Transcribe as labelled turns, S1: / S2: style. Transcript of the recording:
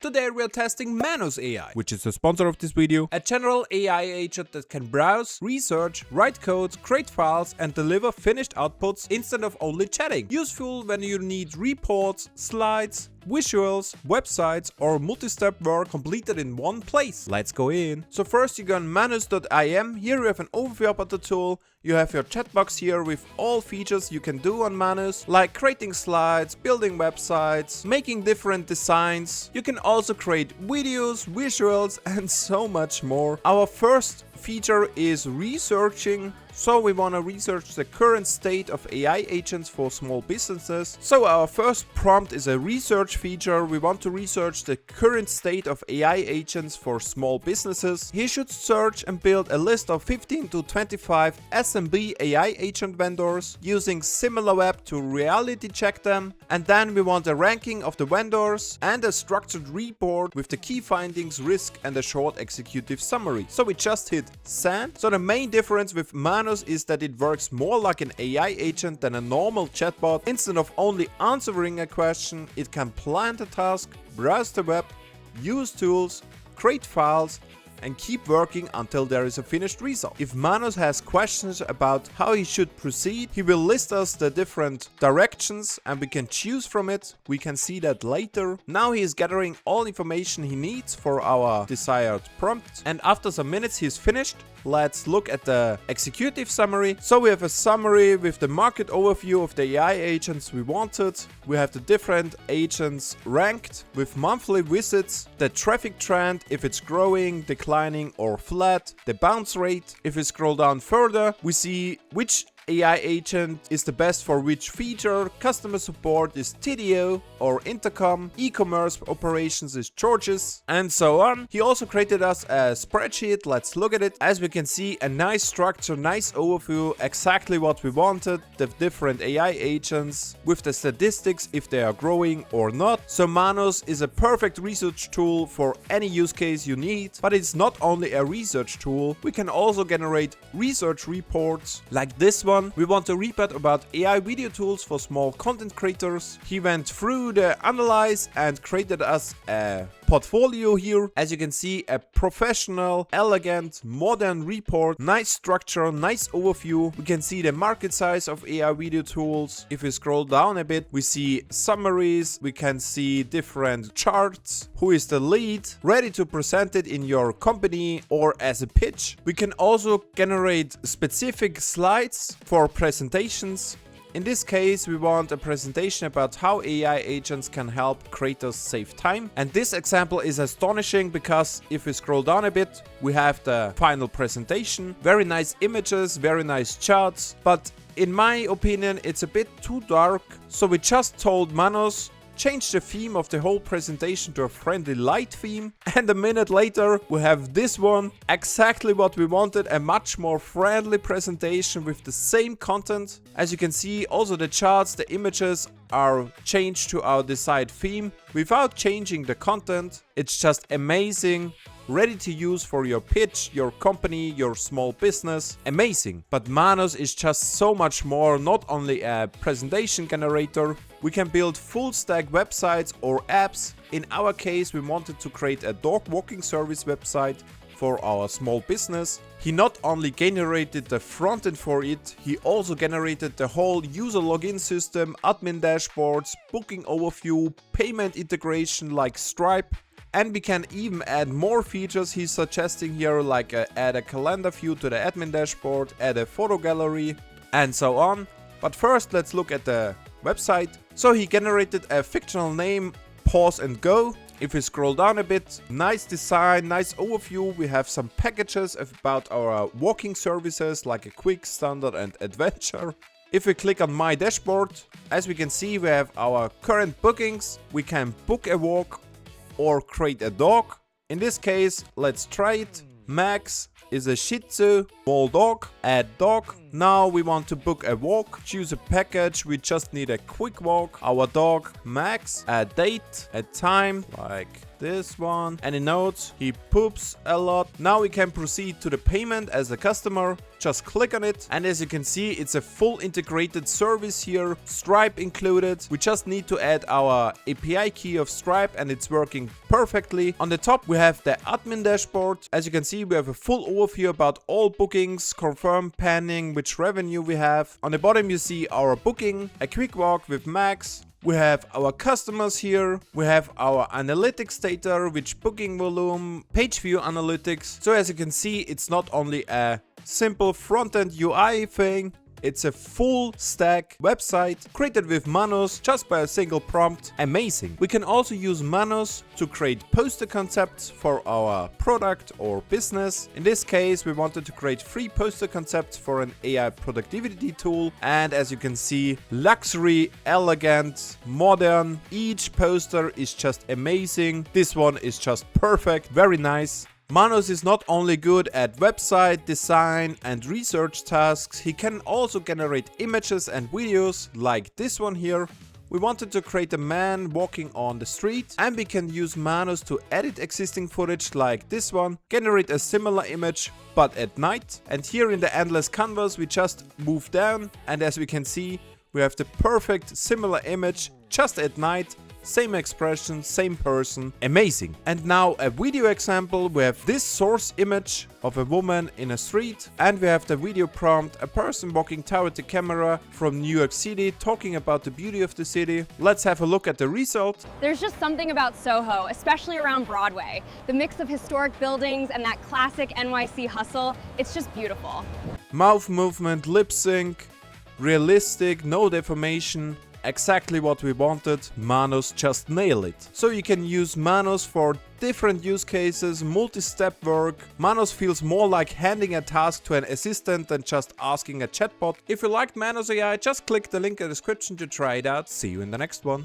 S1: Today we are testing Manus AI, which is the sponsor of this video, a general AI agent that can browse, research, write code, create files and deliver finished outputs instead of only chatting. Useful when you need reports, slides, visuals, websites or multi-step work completed in one place. Let's go in. So first you go on manus.im. Here you have an overview about the tool. You have your chat box here with all features you can do on Manus, like creating slides, building websites, making different designs. You can also create videos, visuals and so much more. Our first feature is researching. So we want to research the current state of AI agents for small businesses. So our first prompt is a research feature. We want to research the current state of AI agents for small businesses. He should search and build a list of 15 to 25 SMB AI agent vendors using SimilarWeb to reality check them. And then we want a ranking of the vendors and a structured report with the key findings, risk and a short executive summary. So we just hit send. So the main difference with Manus is that it works more like an AI agent than a normal chatbot. Instead of only answering a question, it can plan the task, browse the web, use tools, create files, and keep working until there is a finished result. If Manus has questions about how he should proceed, he will list us the different directions and we can choose from it. We can see that later. Now he is gathering all information he needs for our desired prompt, and after some minutes he's finished. Let's look at the executive summary. So we have a summary with the market overview of the AI agents we wanted. We have the different agents ranked with monthly visits, the traffic trend, if it's growing, declining or flat, the bounce rate. If we scroll down further, we see which AI agent is the best for which feature. Customer support is TDO or Intercom. E-commerce operations is Georges, and so on. He also created us a spreadsheet. Let's look at it. As we can see, a nice structure, nice overview, exactly what we wanted. The different AI agents with the statistics if they are growing or not. So Manus is a perfect research tool for any use case you need. But it's not only a research tool. We can also generate research reports like this one. We want a report about AI video tools for small content creators. He went through the analyze and created us a portfolio here. As you can see, a professional, elegant, modern report. Nice structure, nice overview. We can see the market size of AI video tools. If we scroll down a bit, we see summaries. We can see different charts. Who is the lead? Ready to present it in your company or as a pitch. We can also generate specific slides for presentations. In this case, we want a presentation about how AI agents can help creators save time. And this example is astonishing because if we scroll down a bit, we have the final presentation. Very nice images, very nice charts. But in my opinion, it's a bit too dark. So we just told Manus, change the theme of the whole presentation to a friendly light theme, and a minute later we have this one, exactly what we wanted, a much more friendly presentation with the same content. As you can see, also the charts, the images are changed to our desired theme without changing the content. It's just amazing. Ready to use for your pitch, your company, your small business. Amazing. But Manus is just so much more, not only a presentation generator. We can build full stack websites or apps. In our case, we wanted to create a dog walking service website for our small business. He not only generated the front end for it, he also generated the whole user login system, admin dashboards, booking overview, payment integration like Stripe. And we can even add more features he's suggesting here, like add a calendar view to the admin dashboard, add a photo gallery, and so on. But first, let's look at the website. So he generated a fictional name, Pause and Go. If we scroll down a bit, nice design, nice overview. We have some packages about our walking services like a quick, standard and adventure. If we click on my dashboard, as we can see, we have our current bookings. We can book a walk or create a dog. In this case, let's try it. Max is a Shih Tzu, small dog, add dog. Now we want to book a walk, choose a package, we just need a quick walk. Our dog Max, a date, a time, like this one. Any notes? He poops a lot. Now we can proceed to the payment as a customer. Just click on it, and as you can see, it's a full integrated service here, Stripe included. We just need to add our API key of Stripe and it's working perfectly. On the top we have the admin dashboard. As you can see, we have a full overview about all bookings, confirm, pending, which revenue we have. On the bottom you see our booking, a quick walk with Max. We have our customers here, we have our analytics data, which booking volume, page view analytics. So as you can see, it's not only a simple front-end UI thing, it's a full stack website created with Manus just by a single prompt. Amazing. We can also use Manus to create poster concepts for our product or business. In this case, we wanted to create 3 poster concepts for an AI productivity tool. And as you can see, luxury, elegant, modern. Each poster is just amazing. This one is just perfect, very nice. Manus is not only good at website design and research tasks, he can also generate images and videos like this one here. We wanted to create a man walking on the street, and we can use Manus to edit existing footage like this one, generate a similar image but at night. And here in the endless canvas we just move down, and as we can see, we have the perfect similar image just at night. Same expression, same person, amazing. And now a video example. We have this source image of a woman in a street, and we have the video prompt, a person walking toward the camera from New York City talking about the beauty of the city. Let's have a look at the result.
S2: There's just something about Soho, especially around Broadway. The mix of historic buildings and that classic NYC hustle, it's just beautiful.
S1: Mouth movement, lip sync, realistic, no deformation. Exactly what we wanted. Manus just nailed it. So you can use Manus for different use cases, multi-step work. Manus feels more like handing a task to an assistant than just asking a chatbot. If you liked Manus AI, just click the link in the description to try it out. See you in the next one.